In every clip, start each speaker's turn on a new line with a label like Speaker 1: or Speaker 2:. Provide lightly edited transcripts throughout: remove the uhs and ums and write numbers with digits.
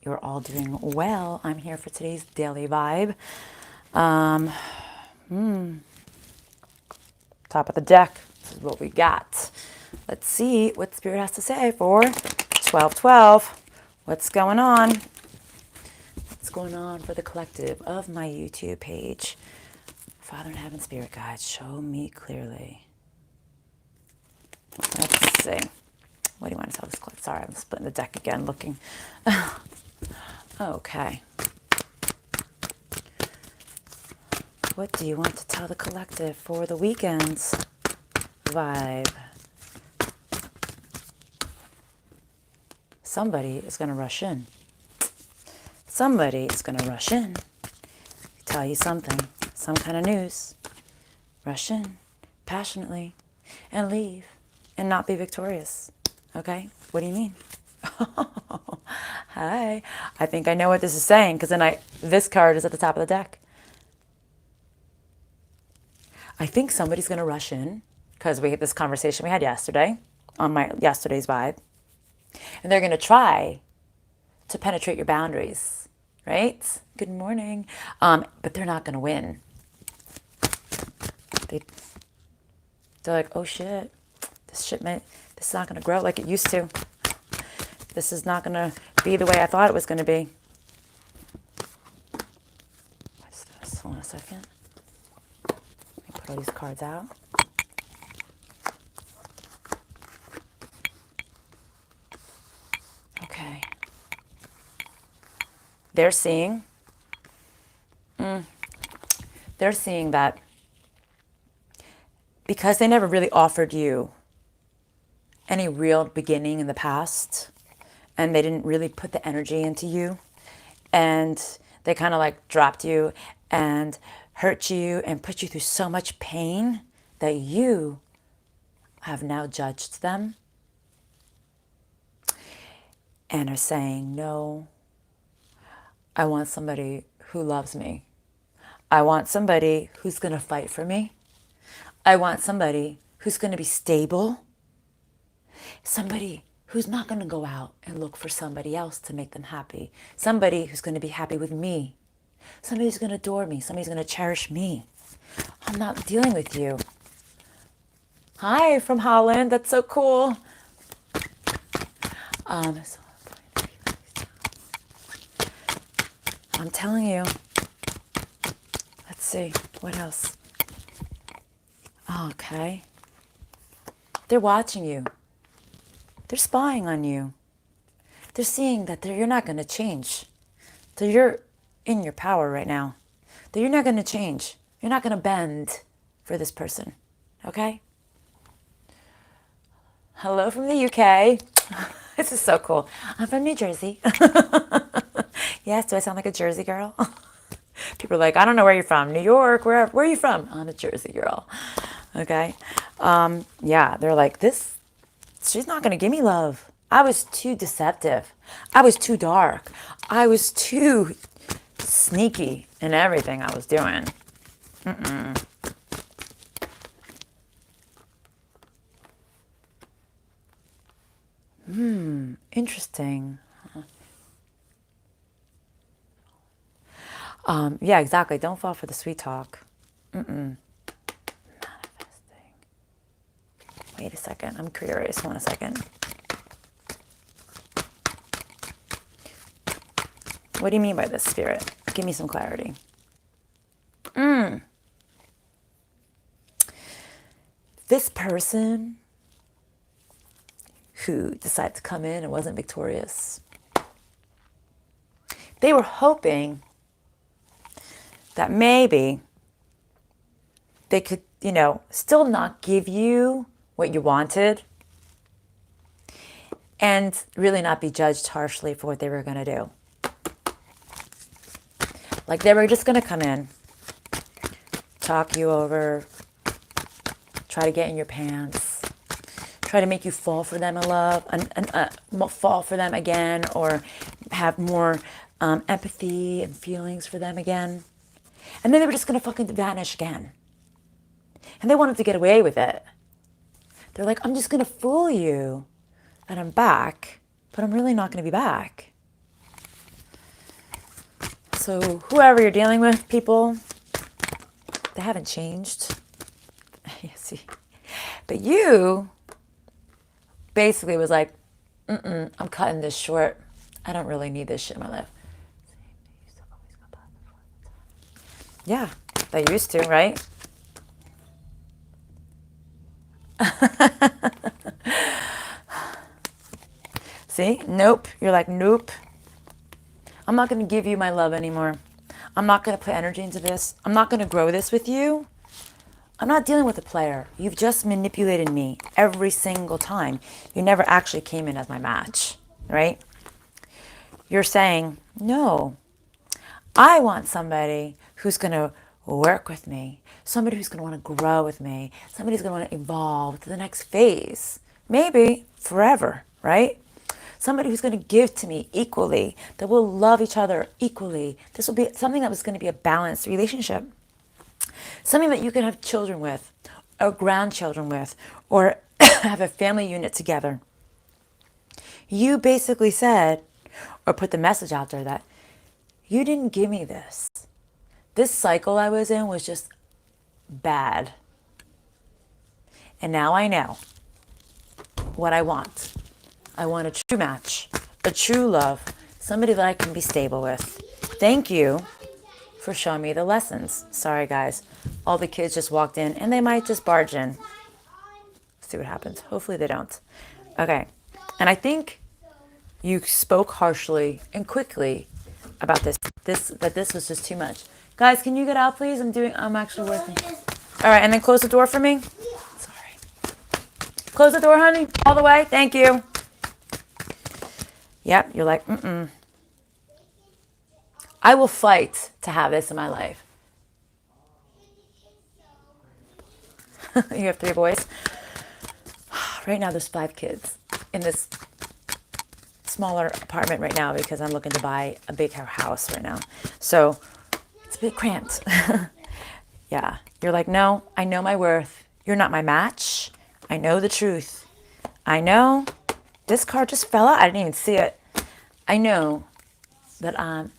Speaker 1: you're all doing well. I'm here for today's daily vibe. Top of the deck. This is what we got. Let's see what Spirit has to say for 12/12. What's going on? What's going on for the collective of my YouTube page? Father in Heaven, Spirit Guides, show me clearly. Let's see. What do you want to tell this collective? Sorry, I'm splitting the deck again, looking. Okay. What do you want to tell the collective for the weekend's vibe? Somebody is going to rush in. Somebody is going to rush in. Tell you something, some kind of news. Rush in passionately and leave and not be victorious. Okay? What do you mean? Hi. I think I know what this is saying because then this card is at the top of the deck. I think somebody's going to rush in because we had this conversation we had yesterday on my yesterday's vibe. And they're going to try to penetrate your boundaries, right? Good morning. But they're not going to win. They're like, oh shit, this is not going to grow like it used to. This is not going to be the way I thought it was going to be. What's this? Hold on a second. Let me put all these cards out. Okay. They're seeing that because they never really offered you any real beginning in the past, and they didn't really put the energy into you, and they kind of like dropped you and hurt you and put you through so much pain that you have now judged them and are saying, no, I want somebody who loves me. I want somebody who's going to fight for me. I want somebody who's going to be stable. Somebody who's not going to go out and look for somebody else to make them happy. Somebody who's going to be happy with me. Somebody who's going to adore me. Somebody's going to cherish me. I'm not dealing with you. Hi, from Holland. That's so cool. I'm telling you. Let's see. What else? Okay. They're watching you. They're spying on you. They're seeing that you're not going to change. So you're in your power right now. That you're not going to change. You're not going to bend for this person. Okay? Hello from the UK. This is so cool. I'm from New Jersey. Yes, do I sound like a Jersey girl? People are like, I don't know where you're from. New York, where are you from? I'm a Jersey girl. Okay? Yeah, they're like, she's not going to give me love. I was too deceptive. I was too dark. I was too sneaky in everything I was doing. Interesting. Yeah, exactly. Don't fall for the sweet talk. Manifesting. Wait a second. I'm curious. Hold on a second. What do you mean by this, Spirit? Give me some clarity. This person who decided to come in and wasn't victorious, they were hoping that maybe they could, still not give you what you wanted and really not be judged harshly for what they were going to do. Like they were just going to come in, talk you over, try to get in your pants, try to make you fall for them in love, fall for them again, or have more empathy and feelings for them again. And then they were just going to fucking vanish again. And they wanted to get away with it. They're like, I'm just going to fool you that I'm back, but I'm really not going to be back. So whoever you're dealing with, people, they haven't changed. You see. But you basically was like, I'm cutting this short. I don't really need this shit in my life. Yeah, they used to, right? See? Nope. You're like, nope. I'm not going to give you my love anymore. I'm not going to put energy into this. I'm not going to grow this with you. I'm not dealing with a player. You've just manipulated me every single time. You never actually came in as my match, right? You're saying, no, I want somebody who's going to work with me, somebody who's going to want to grow with me, somebody who's going to want to evolve to the next phase, maybe forever, right? Somebody who's going to give to me equally, that will love each other equally. This will be something that was going to be a balanced relationship. Something that you can have children with, or grandchildren with, or have a family unit together. You basically said, or put the message out there that you didn't give me this. This cycle I was in was just bad. And now I know what I want. I want a true match, a true love, somebody that I can be stable with. Thank you for showing me the lessons. Sorry, guys. All the kids just walked in, and they might just barge in. See what happens. Hopefully they don't. Okay. And I think you spoke harshly and quickly about that this was just too much. Guys, can you get out, please? I'm actually working. All right, and then close the door for me. Sorry. Close the door, honey, all the way. Thank you. Yep, you're like, I will fight to have this in my life. You have 3 boys. Right now there's 5 kids in this smaller apartment right now because I'm looking to buy a big house right now. So it's a bit cramped. Yeah, you're like, no, I know my worth. You're not my match. I know the truth. I know this card just fell out. I didn't even see it. I know that I'm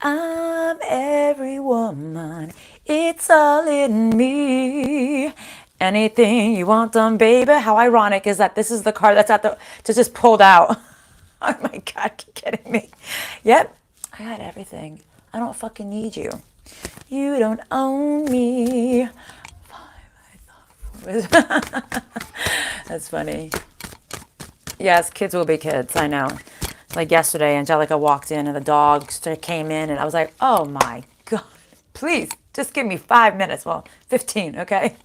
Speaker 1: every woman. It's all in me. Anything you want done, baby. How ironic is that this is the card that's just pulled out. Oh my God, are you kidding me? Yep, I got everything. I don't fucking need you. You don't own me. That's funny. Yes, kids will be kids, I know. Like yesterday, Angelica walked in and the dog came in and I was like, oh my God, please, just give me 5 minutes. Well, 15, okay?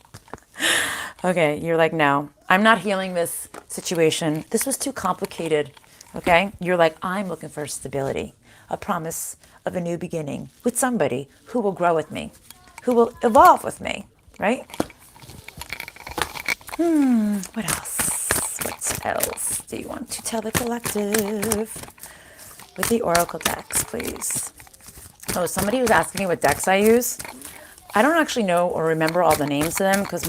Speaker 1: Okay, you're like, no, I'm not healing this situation. This was too complicated, okay? You're like, I'm looking for stability, a promise of a new beginning with somebody who will grow with me, who will evolve with me, right? What else? What else do you want to tell the collective? With the Oracle decks, please. Oh, somebody was asking me what decks I use. I don't actually know or remember all the names of them because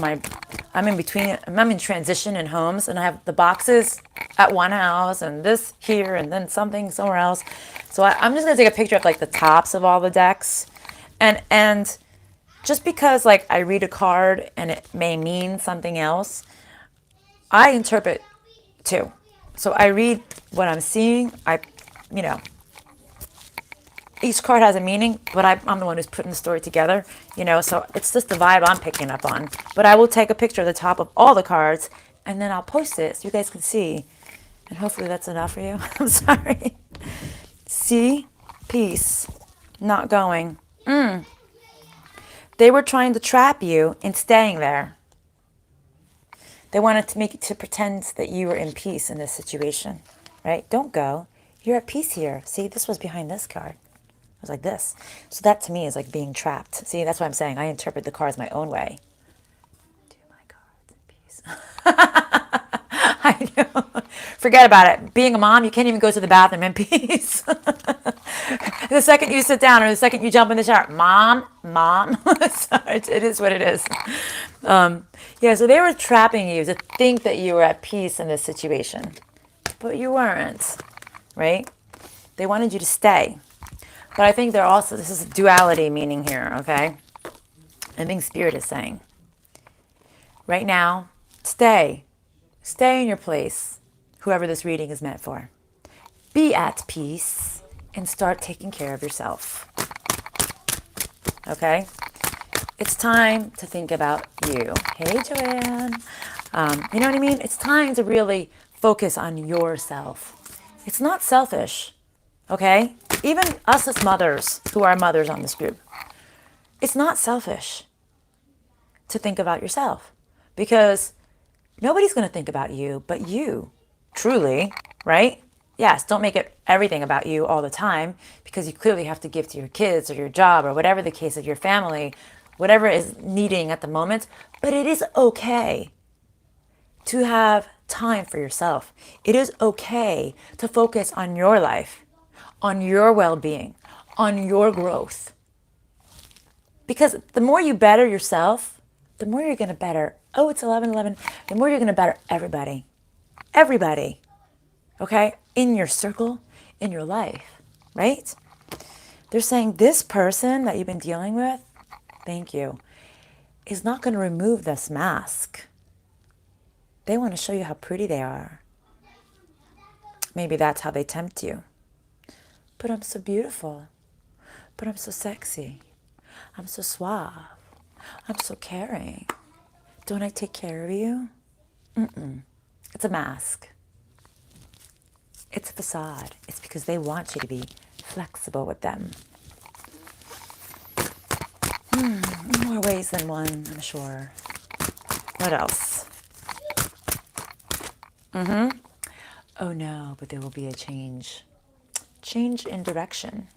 Speaker 1: I'm in transition in homes and I have the boxes at one house and this here and then something somewhere else. So I'm just gonna take a picture of like the tops of all the decks, and just because like I read a card and it may mean something else, I interpret too. So I read what I'm seeing. Each card has a meaning, but I'm the one who's putting the story together, so it's just the vibe I'm picking up on. But I will take a picture of the top of all the cards, and then I'll post it so you guys can see. And hopefully that's enough for you. I'm sorry. See? Peace. Not going. They were trying to trap you in staying there. They wanted to make you to pretend that you were in peace in this situation, right? Don't go. You're at peace here. See, this was behind this card. It was like this. So that to me is like being trapped. See, that's what I'm saying. I interpret the cards my own way. Do my cards in peace. I know. Forget about it. Being a mom, you can't even go to the bathroom in peace. The second you sit down or the second you jump in the shower, mom. So it is what it is. Yeah, so they were trapping you to think that you were at peace in this situation. But you weren't, right? They wanted you to stay. But I think this is duality meaning here, okay? I think Spirit is saying, right now, stay in your place, whoever this reading is meant for. Be at peace and start taking care of yourself, okay? It's time to think about you. Hey, Joanne. You know what I mean? It's time to really focus on yourself. It's not selfish, okay? Even us as mothers, who are mothers on this group, it's not selfish to think about yourself, because nobody's going to think about you but you, truly, right? Yes, don't make it everything about you all the time, because you clearly have to give to your kids or your job or whatever the case of your family, whatever is needing at the moment. But it is okay to have time for yourself. It is okay to focus on your life, on your well-being, on your growth. Because the more you better yourself, the more you're going to better, oh, it's 11:11, the more you're going to better everybody. Everybody. Okay? In your circle, in your life, right? They're saying this person that you've been dealing with, thank you, is not going to remove this mask. They want to show you how pretty they are. Maybe that's how they tempt you. But I'm so beautiful. But I'm so sexy. I'm so suave. I'm so caring. Don't I take care of you? It's a mask. It's a facade. It's because they want you to be flexible with them. More ways than one, I'm sure. What else? Oh no, but there will be a change. Change in direction.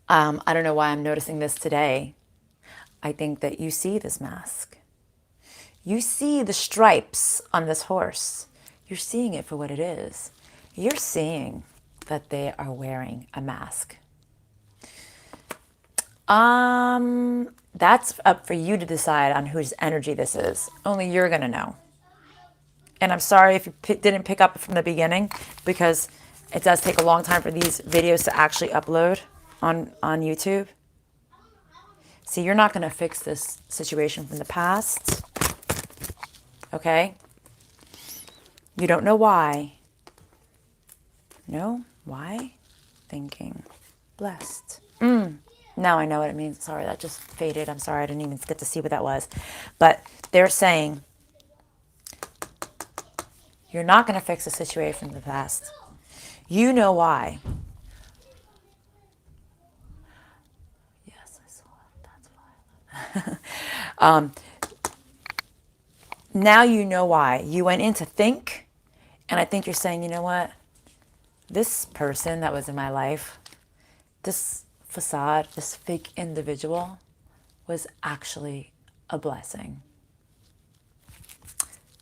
Speaker 1: I don't know why I'm noticing this today. I think that you see this mask. You see the stripes on this horse. You're seeing it for what it is. You're seeing that they are wearing a mask. That's up for you to decide on whose energy this is. Only you're going to know. And I'm sorry if you didn't pick up from the beginning, because it does take a long time for these videos to actually upload on YouTube. See, you're not going to fix this situation from the past. Okay? You don't know why. No? Why? Thinking. Blessed. Now I know what it means. Sorry, that just faded. I'm sorry, I didn't even get to see what that was. But they're saying, you're not going to fix the situation from the past. You know why. Yes, I saw it. That's why. Now you know why. You went in to think, and I think you're saying, you know what? This person that was in my life, this facade, this fake individual, was actually a blessing.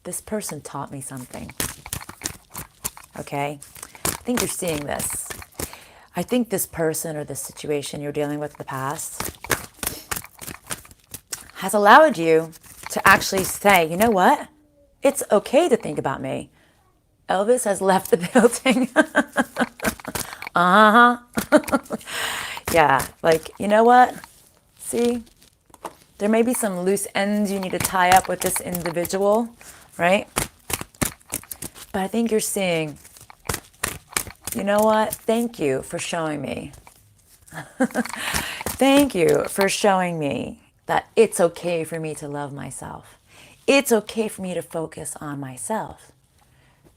Speaker 1: This person taught me something. Okay? I think you're seeing this. I think this person or this situation you're dealing with in the past has allowed you to actually say, you know what? It's okay to think about me. Elvis has left the building. Yeah, like, you know what? See? There may be some loose ends you need to tie up with this individual, right? But I think you're seeing, you know what? Thank you for showing me. Thank you for showing me that it's okay for me to love myself. It's okay for me to focus on myself.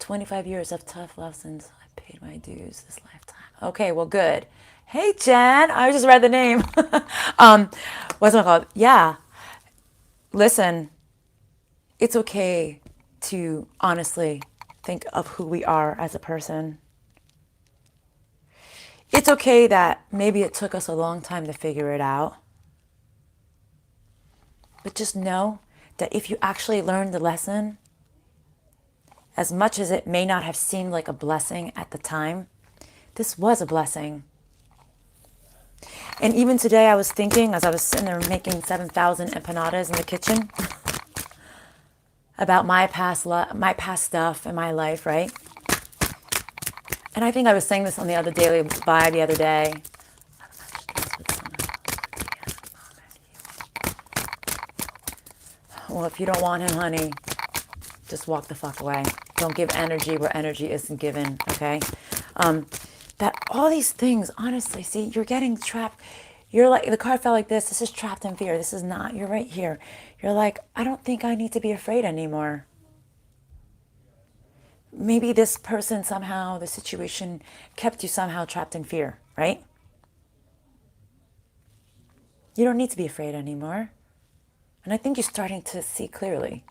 Speaker 1: 25 years of tough lessons. I paid my dues this lifetime. Okay, well, good. Hey, Jen. I just read the name. What's it called? Yeah. Listen, it's okay to honestly think of who we are as a person. It's okay that maybe it took us a long time to figure it out. But just know that if you actually learned the lesson, as much as it may not have seemed like a blessing at the time, this was a blessing. And even today I was thinking, as I was sitting there making 7,000 empanadas in the kitchen, about my past stuff in my life, right? And I think I was saying this on the other daily vibe the other day. Well, if you don't want him, honey, just walk the fuck away. Don't give energy where energy isn't given, okay? That all these things, honestly, see, you're getting trapped. You're like, the card fell like this. This is trapped in fear. This is not. You're right here. You're like, I don't think I need to be afraid anymore. Maybe this person somehow, the situation kept you somehow trapped in fear, right? You don't need to be afraid anymore. And I think you're starting to see clearly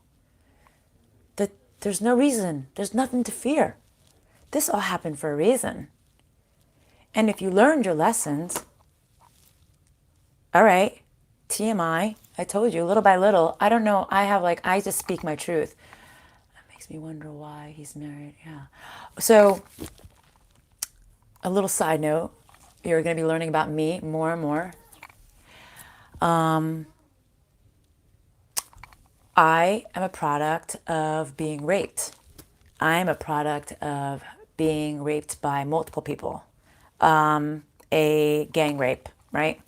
Speaker 1: that there's no reason, there's nothing to fear. This all happened for a reason. And if you learned your lessons, all right, TMI, I told you, little by little, I don't know, I just speak my truth. That makes me wonder why he's married, yeah. So, a little side note, you're going to be learning about me more and more. I am a product of being raped. I am a product of being raped by multiple people. A gang rape, right?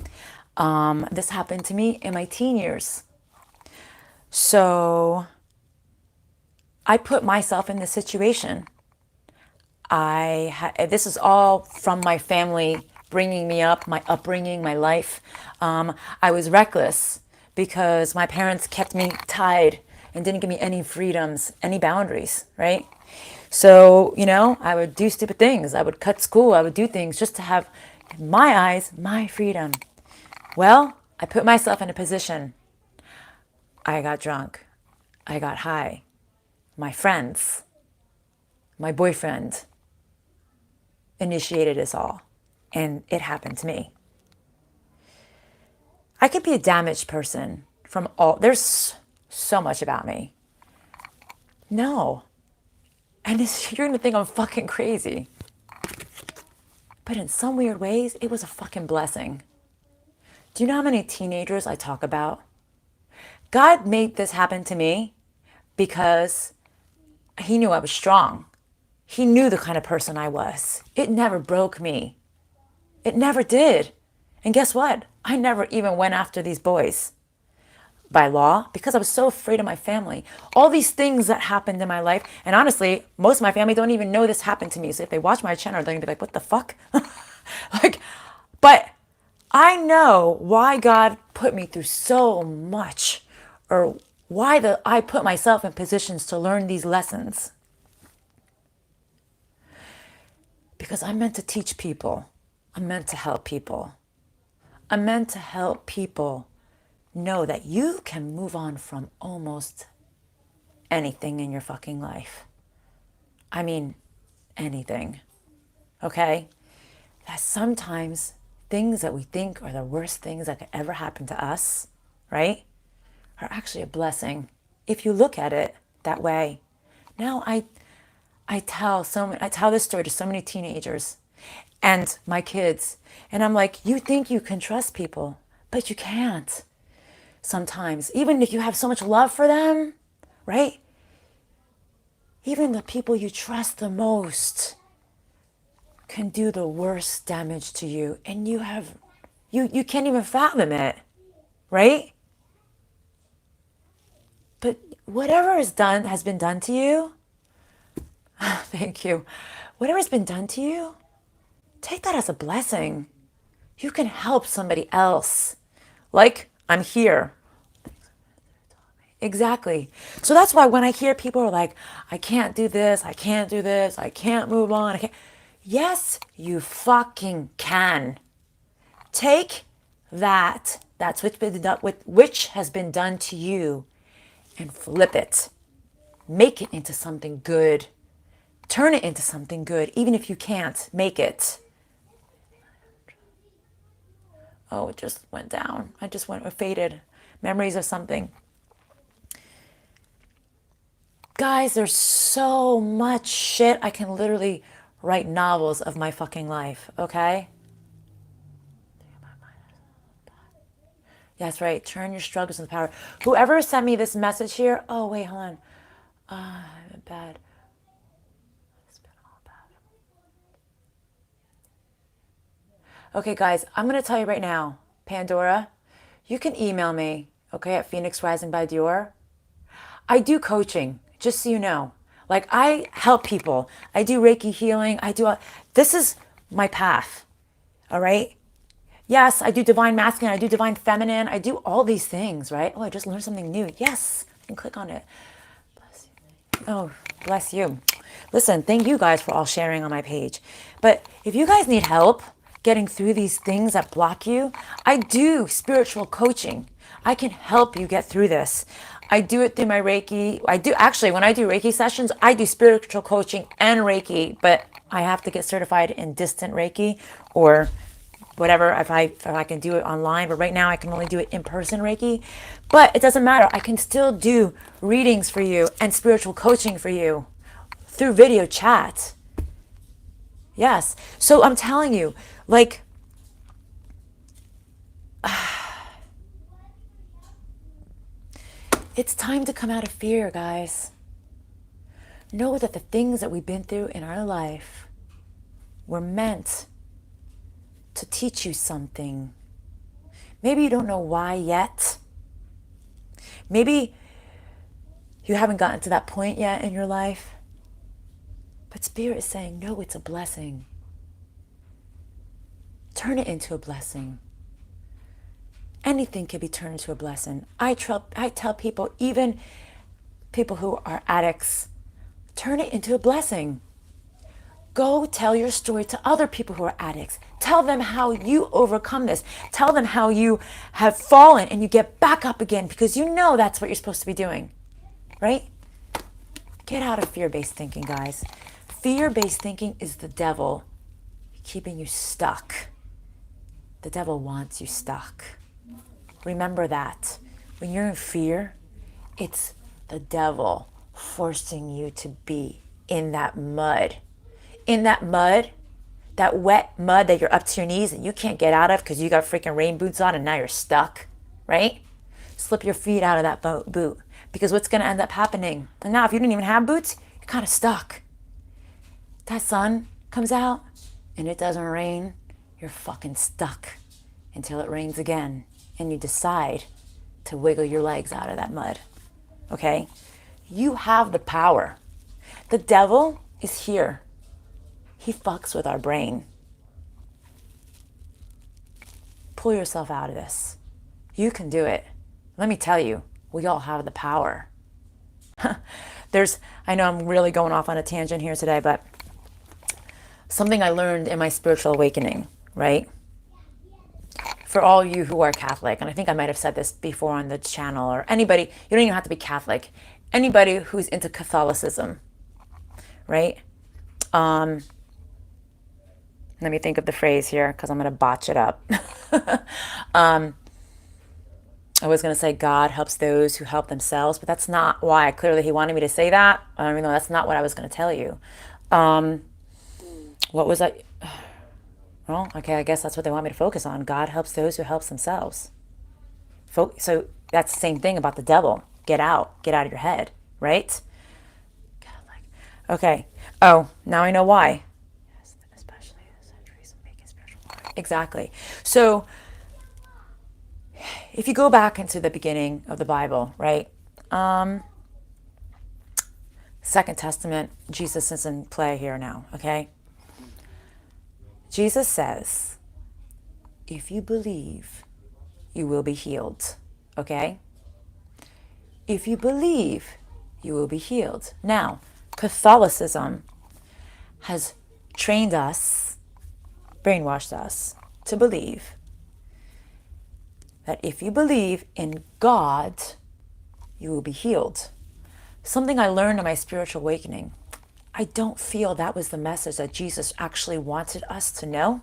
Speaker 1: This happened to me in my teen years. So I put myself in this situation. This is all from my family bringing me up, my upbringing, my life. I was reckless because my parents kept me tied and didn't give me any freedoms, any boundaries, right? So, I would do stupid things. I would cut school. I would do things just to have, in my eyes, my freedom. Well, I put myself in a position. I got drunk. I got high. My friends, my boyfriend initiated us all. And it happened to me. I could be a damaged person there's so much about me. No. And you're going to think I'm fucking crazy. But in some weird ways, it was a fucking blessing. Do you know how many teenagers I talk about? God made this happen to me because he knew I was strong. He knew the kind of person I was. It never broke me. It never did. And guess what? I never even went after these boys by law because I was so afraid of my family. All these things that happened in my life, and honestly, most of my family don't even know this happened to me. So if they watch my channel, they're gonna be like, what the fuck? But I know why God put me through so much, or why I put myself in positions to learn these lessons. Because I'm meant to teach people. I'm meant to help people. I'm meant to help people know that you can move on from almost anything in your fucking life. I mean, anything. Okay? That sometimes things that we think are the worst things that could ever happen to us, right, are actually a blessing if you look at it that way. Now I tell this story to so many teenagers and my kids, and I'm like, you think you can trust people, but you can't. Sometimes, even if you have so much love for them, right? Even the people you trust the most can do the worst damage to you, and you can't even fathom it, right? But whatever has been done to you, thank you. Whatever's been done to you, take that as a blessing. You can help somebody else. Like, I'm here. Exactly. So that's why when I hear people are like, I can't do this, I can't do this, I can't move on, I can't. Yes, you fucking can. Take that's which has been done to you, and flip it. Make it into something good. Turn it into something good, even if you can't make it. Oh, it just went down. Faded. Memories of something. Guys, there's so much shit. I can literally write novels of my fucking life, okay? That's right. Turn your struggles into power. Whoever sent me this message here, oh, wait, hold on. Bad. It's been all bad. Okay, guys, I'm going to tell you right now, Pandora, you can email me, okay, at phoenixrisingbydior. I do coaching, just so you know. Like, I help people. I do Reiki healing. This is my path, all right? Yes, I do divine masculine. I do divine feminine. I do all these things, right? Oh, I just learned something new. Yes, I can click on it. Bless you. Oh, bless you. Listen, thank you guys for all sharing on my page. But if you guys need help getting through these things that block you, I do spiritual coaching. I can help you get through this. I do it through my Reiki. I do actually, when I do Reiki sessions, I do spiritual coaching and Reiki, but I have to get certified in distant Reiki or whatever if I can do it online, but right now I can only do it in person Reiki. But it doesn't matter. I can still do readings for you and spiritual coaching for you through video chat. Yes. So I'm telling you, like, it's time to come out of fear, guys. Know that the things that we've been through in our life were meant to teach you something. Maybe you don't know why yet. Maybe you haven't gotten to that point yet in your life. But Spirit is saying, no, it's a blessing. Turn it into a blessing. Anything can be turned into a blessing. I tell people, even people who are addicts, turn it into a blessing. Go tell your story to other people who are addicts. Tell them how you overcome this. Tell them how you have fallen and you get back up again, because you know that's what you're supposed to be doing, right? Get out of fear-based thinking, guys. Fear-based thinking is the devil keeping you stuck. The devil wants you stuck. Remember that. When you're in fear, it's the devil forcing you to be in that mud. In that mud, that wet mud that you're up to your knees and you can't get out of because you got freaking rain boots on and now you're stuck, right? Slip your feet out of that boot, because what's going to end up happening? And now if you didn't even have boots, you're kind of stuck. That sun comes out and it doesn't rain, you're fucking stuck until it rains again and you decide to wiggle your legs out of that mud, okay? You have the power. The devil is here. He fucks with our brain. Pull yourself out of this. You can do it. Let me tell you, we all have the power. I know I'm really going off on a tangent here today, but something I learned in my spiritual awakening, right? For all you who are Catholic, and I think I might have said this before on the channel, or anybody, you don't even have to be Catholic, anybody who's into Catholicism, right? Let me think of the phrase here because I'm going to botch it up. I was going to say God helps those who help themselves, but that's not why. Clearly he wanted me to say that. I mean, no, that's not what I was going to tell you. What was I? Well, okay, I guess that's what they want me to focus on. God helps those who help themselves. So that's the same thing about the devil. Get out of your head, right? Okay. Oh, now I know why. Especially the centuries of making spiritual life. Exactly. So if you go back into the beginning of the Bible, right? Second Testament, Jesus is in play here now, okay? Jesus says, if you believe, you will be healed, okay? If you believe, you will be healed. Now, Catholicism has trained us, brainwashed us to believe that if you believe in God, you will be healed. Something I learned in my spiritual awakening. I don't feel that was the message that Jesus actually wanted us to know.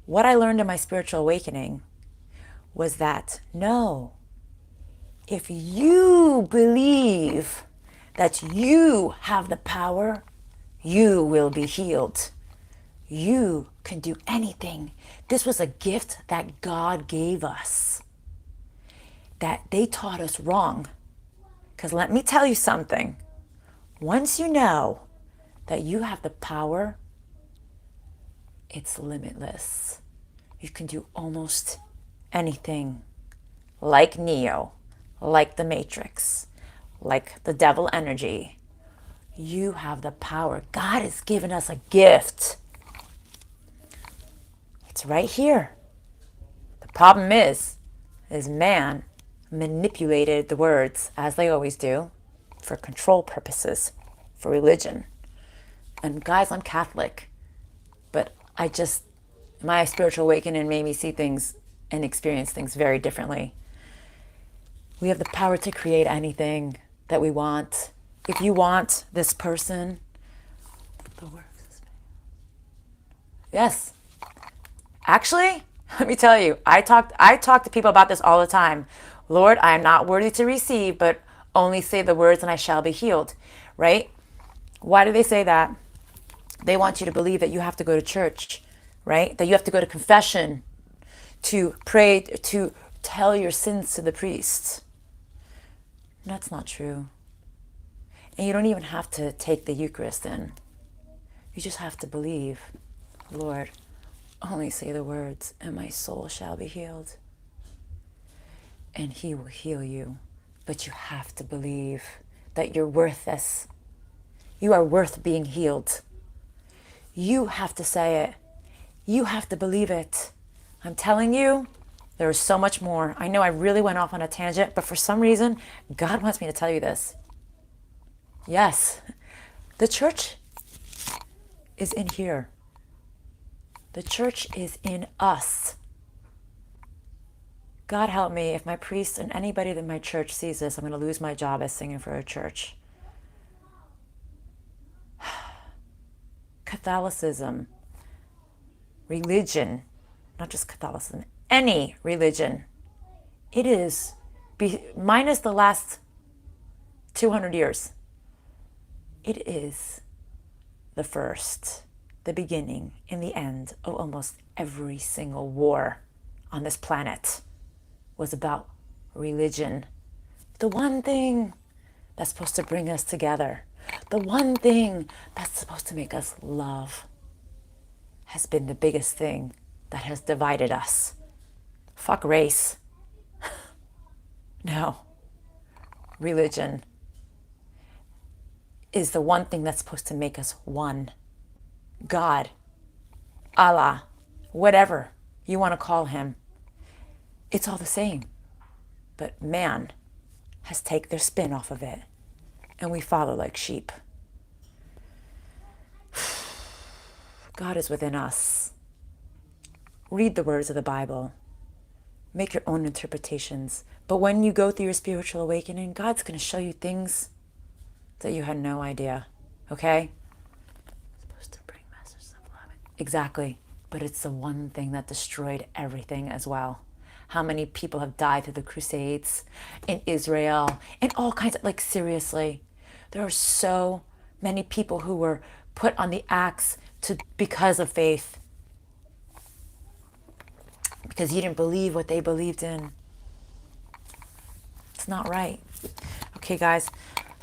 Speaker 1: What I learned in my spiritual awakening was that, no, if you believe that you have the power, you will be healed. You can do anything. This was a gift that God gave us, that they taught us wrong. Because let me tell you something. Once you know that you have the power it's limitless. You can do almost anything, like Neo, like the Matrix, like the devil energy. You have the power. God has given us a gift. It's right here. The problem is man manipulated the words, as they always do, for control purposes, for religion. And guys, I'm Catholic, but my spiritual awakening made me see things and experience things very differently. We have the power to create anything that we want. If you want this person, yes. Actually, let me tell you, I talk to people about this all the time. Lord, I am not worthy to receive, but only say the words and I shall be healed, right? Why do they say that? They want you to believe that you have to go to church, right? That you have to go to confession, to pray, to tell your sins to the priest. That's not true. And you don't even have to take the Eucharist in. You just have to believe, Lord, only say the words and my soul shall be healed. And he will heal you. But you have to believe that you're worth this. You are worth being healed. You have to say it. You have to believe it. I'm telling you, there is so much more. I know I really went off on a tangent, but for some reason, God wants me to tell you this. Yes, the church is in here. The church is in us. God help me, if my priest and anybody in my church sees this, I'm going to lose my job as singing for a church. Catholicism, religion, not just Catholicism, any religion, it is, minus the last 200 years, it is the first, the beginning, and the end of almost every single war on this planet was about religion. The one thing that's supposed to bring us together, the one thing that's supposed to make us love, has been the biggest thing that has divided us. Fuck race. No. Religion is the one thing that's supposed to make us one. God, Allah, whatever you want to call him, it's all the same. But man has taken their spin off of it, and we follow like sheep. God is within us. Read the words of the Bible. Make your own interpretations. But when you go through your spiritual awakening, God's going to show you things that you had no idea. Okay? It's supposed to bring messages of love. Exactly. But it's the one thing that destroyed everything as well. How many people have died through the Crusades in Israel and all kinds of, like, seriously, there are so many people who were put on the axe because of faith. Because you didn't believe what they believed in. It's not right. Okay, guys,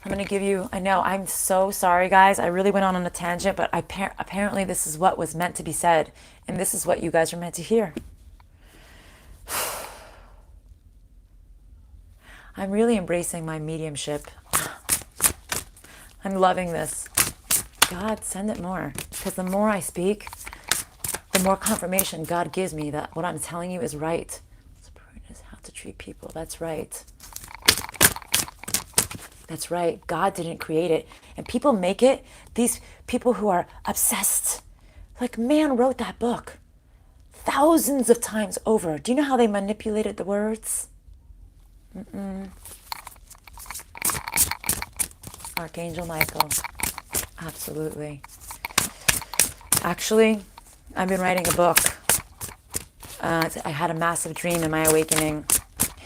Speaker 1: I'm going to give you, I know, I'm so sorry, guys. I really went on a tangent, but apparently this is what was meant to be said. And this is what you guys are meant to hear. I'm really embracing my mediumship. I'm loving this. God, send it more. Because the more I speak, the more confirmation God gives me that what I'm telling you is right. Is how to treat people. That's right. That's right. God didn't create it. And people make it. These people who are obsessed. Like, man wrote that book thousands of times over. Do you know how they manipulated the words? Archangel Michael. Absolutely. Actually, I've been writing a book. I had a massive dream in my awakening,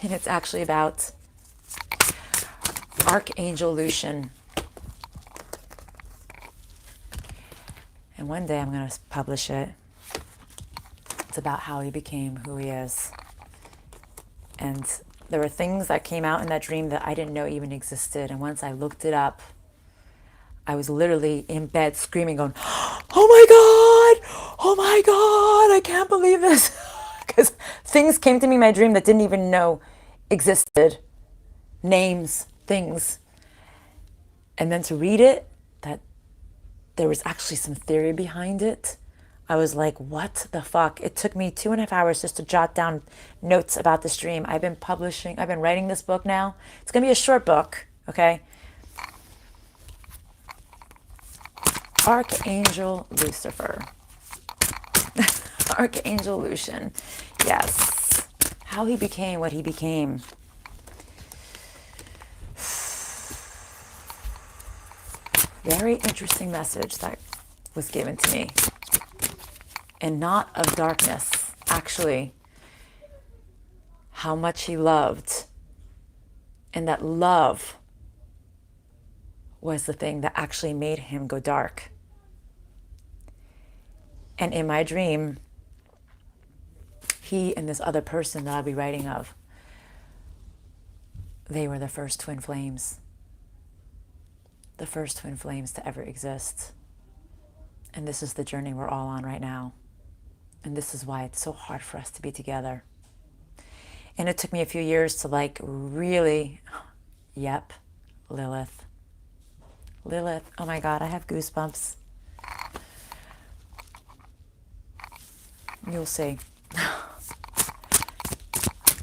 Speaker 1: and it's actually about Archangel Lucian. And one day I'm going to publish it. It's about how he became who he is. And there were things that came out in that dream that I didn't know even existed. And once I looked it up, I was literally in bed screaming, going, oh my God, oh my God, I can't believe this. Because things came to me in my dream that didn't even know existed. Names, things. And then to read it, that there was actually some theory behind it. I was like, what the fuck? It took me 2.5 hours just to jot down notes about this dream. I've been writing this book now. It's going to be a short book, okay? Archangel Lucifer. Archangel Lucian. Yes. How he became what he became. Very interesting message that was given to me. And not of darkness, actually. How much he loved. And that love was the thing that actually made him go dark. And in my dream, he and this other person that I'll be writing of, they were the first twin flames. The first twin flames to ever exist. And this is the journey we're all on right now. And this is why it's so hard for us to be together. And it took me a few years to really, yep, Lilith. Lilith, oh my God, I have goosebumps. You'll see.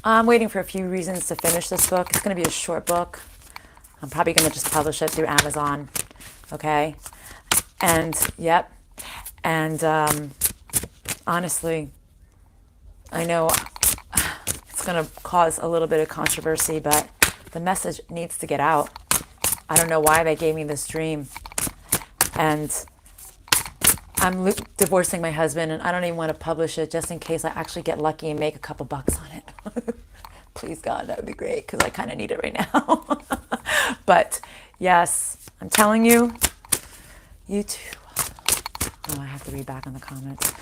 Speaker 1: I'm waiting for a few reasons to finish this book. It's going to be a short book. I'm probably going to just publish it through Amazon. Okay? And, yep. And honestly, I know it's going to cause a little bit of controversy, but the message needs to get out. I don't know why they gave me this dream. And I'm divorcing my husband, and I don't even want to publish it just in case I actually get lucky and make a couple bucks on it. Please, God, that would be great, because I kind of need it right now. But, yes, I'm telling you, you too. Oh, I have to read back on the comments.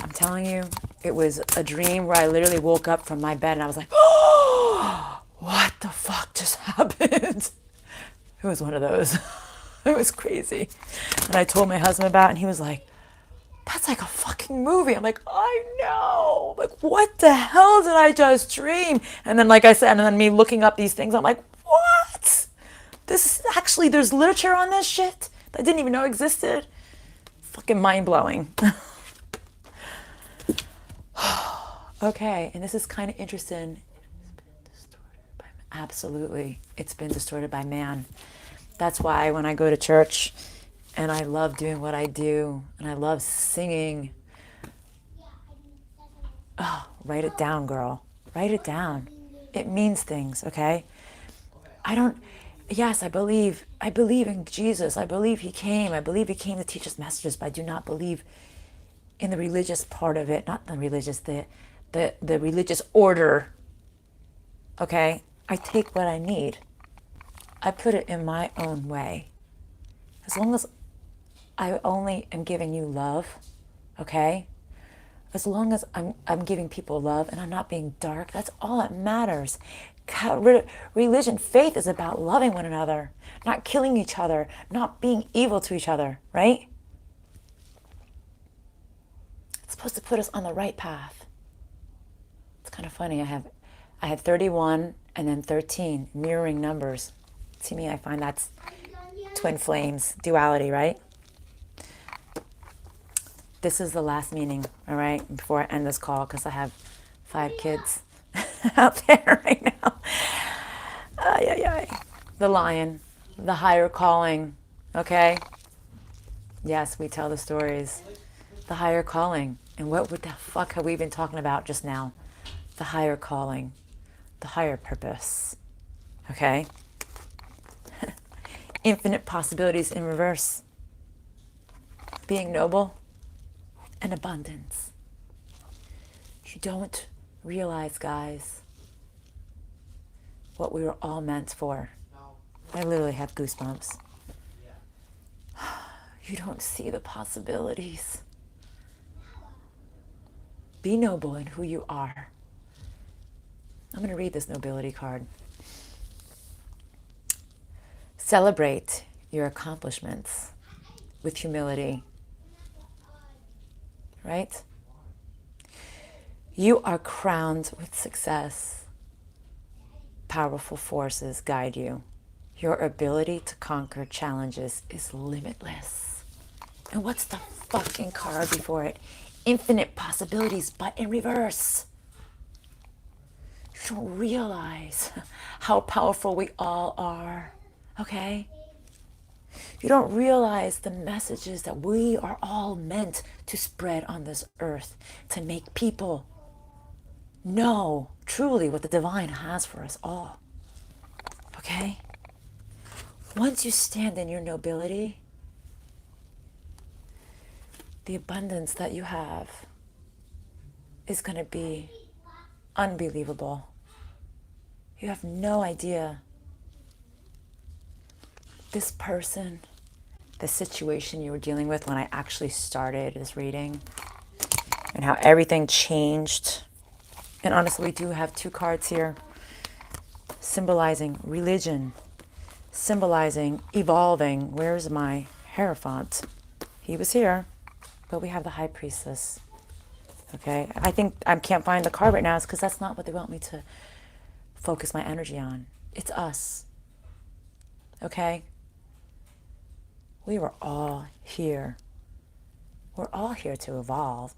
Speaker 1: I'm telling you, it was a dream where I literally woke up from my bed, and I was like, oh, what the fuck just happened? It was one of those. It was crazy. And I told my husband about it, and he was like, that's like a fucking movie. I'm like, I know. Like, what the hell did I just dream? And then, like I said, and then me looking up these things, I'm like, what? This is actually, there's literature on this shit that I didn't even know existed. Fucking mind-blowing. Okay, and this is kind of interesting. Absolutely. It's been distorted by man. That's why when I go to church and I love doing what I do and I love singing, oh, write it down, girl. Write it down. It means things, okay? Yes, I believe in Jesus. I believe he came. I believe he came to teach us messages, but I do not believe in the religious part of it. Not the religious, the religious order, okay? I take what I need. I put it in my own way. As long as I only am giving you love, okay? As long as I'm giving people love and I'm not being dark, that's all that matters. Religion, faith is about loving one another, not killing each other, not being evil to each other, right? It's supposed to put us on the right path. It's kind of funny. I had 31 and then 13, mirroring numbers. To me, I find that's twin flames, duality, right? This is the last meaning, all right, before I end this call, because I have 5 kids out there right now. Ay, ay, ay. The lion, the higher calling, okay? Yes, we tell the stories. The higher calling. And what the fuck have we been talking about just now? The higher calling, the higher purpose, okay? Infinite possibilities in reverse. Being noble and abundance. You don't realize, guys, what we were all meant for. I literally have goosebumps. You don't see the possibilities. Be noble in who you are. I'm going to read this nobility card. Celebrate your accomplishments with humility, right? You are crowned with success. Powerful forces guide you. Your ability to conquer challenges is limitless. And what's the fucking card before it? Infinite possibilities, but in reverse. You don't realize how powerful we all are, okay? You don't realize the messages that we are all meant to spread on this earth, to make people know truly what the divine has for us all, okay? Once you stand in your nobility, the abundance that you have is going to be unbelievable. You have no idea. This person, the situation you were dealing with when I actually started this reading, and how everything changed. And honestly, we do have 2 cards here symbolizing religion, symbolizing evolving. Where's my Hierophant? He was here, but we have the High Priestess. Okay, I think I can't find the card right now. It's because that's not what they want me to focus my energy on. It's us. Okay? We were all here. We're all here to evolve.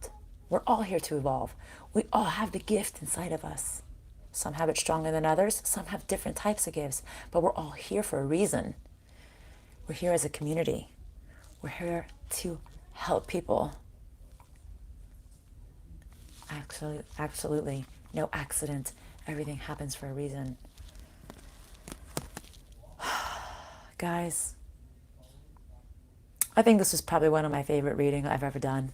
Speaker 1: We're all here to evolve. We all have the gift inside of us. Some have it stronger than others. Some have different types of gifts. But we're all here for a reason. We're here as a community. We're here to help people. Absolutely. No accident. Everything happens for a reason. Guys, I think this was probably one of my favorite readings I've ever done.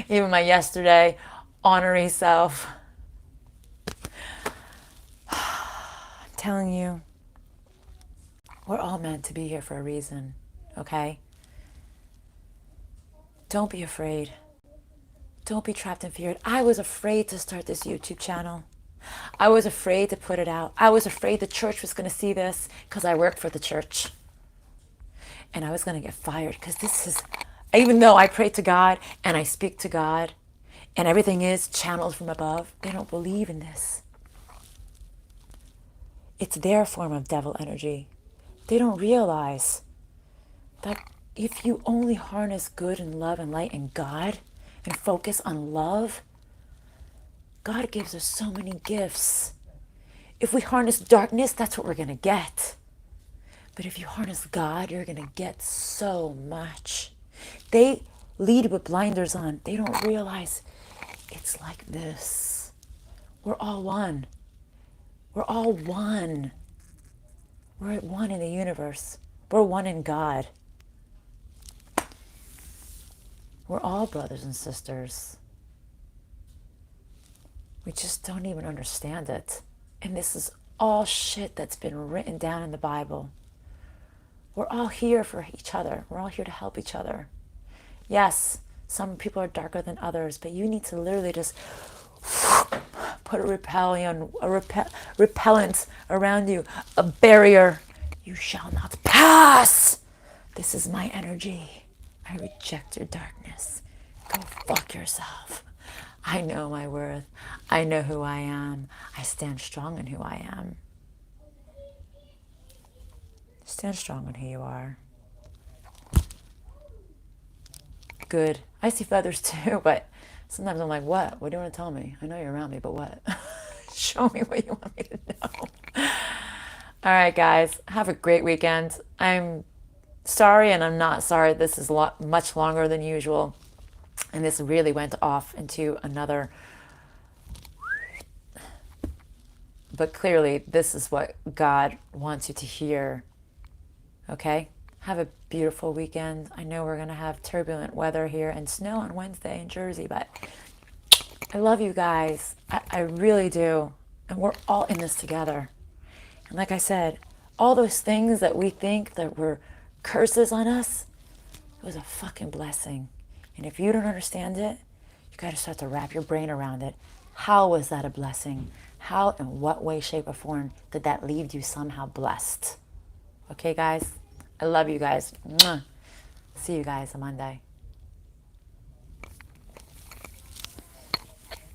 Speaker 1: Even my yesterday, honoring self. I'm telling you, we're all meant to be here for a reason, okay? Don't be afraid. Don't be trapped in fear. I was afraid to start this YouTube channel. I was afraid to put it out. I was afraid the church was going to see this because I worked for the church. And I was going to get fired because this is, even though I pray to God and I speak to God and everything is channeled from above, they don't believe in this. It's their form of devil energy. They don't realize that if you only harness good and love and light and God and focus on love, God gives us so many gifts. If we harness darkness, that's what we're going to get. But if you harness God, you're going to get so much. They lead with blinders on. They don't realize it's like this. We're all one. We're all one. We're one in the universe. We're one in God. We're all brothers and sisters. We just don't even understand it. And this is all shit that's been written down in the Bible. We're all here for each other. We're all here to help each other. Yes, some people are darker than others, but you need to literally just put a repellent around you, a barrier. You shall not pass. This is my energy. I reject your darkness. Go fuck yourself. I know my worth. I know who I am. I stand strong in who I am. Stand strong in who you are. Good. I see feathers too, but sometimes I'm like, what? What do you want to tell me? I know you're around me, but what? Show me what you want me to know. All right, guys. Have a great weekend. I'm sorry and I'm not sorry. This is much longer than usual. And this really went off into another. But clearly, this is what God wants you to hear. Okay? Have a beautiful weekend. I know we're going to have turbulent weather here and snow on Wednesday in Jersey, but I love you guys. I really do. And we're all in this together. And like I said, all those things that we think that were curses on us, it was a fucking blessing. And if you don't understand it, you got to start to wrap your brain around it. How was that a blessing? How, in what way, shape, or form did that leave you somehow blessed? Okay, guys? I love you guys. Mwah. See you guys on Monday.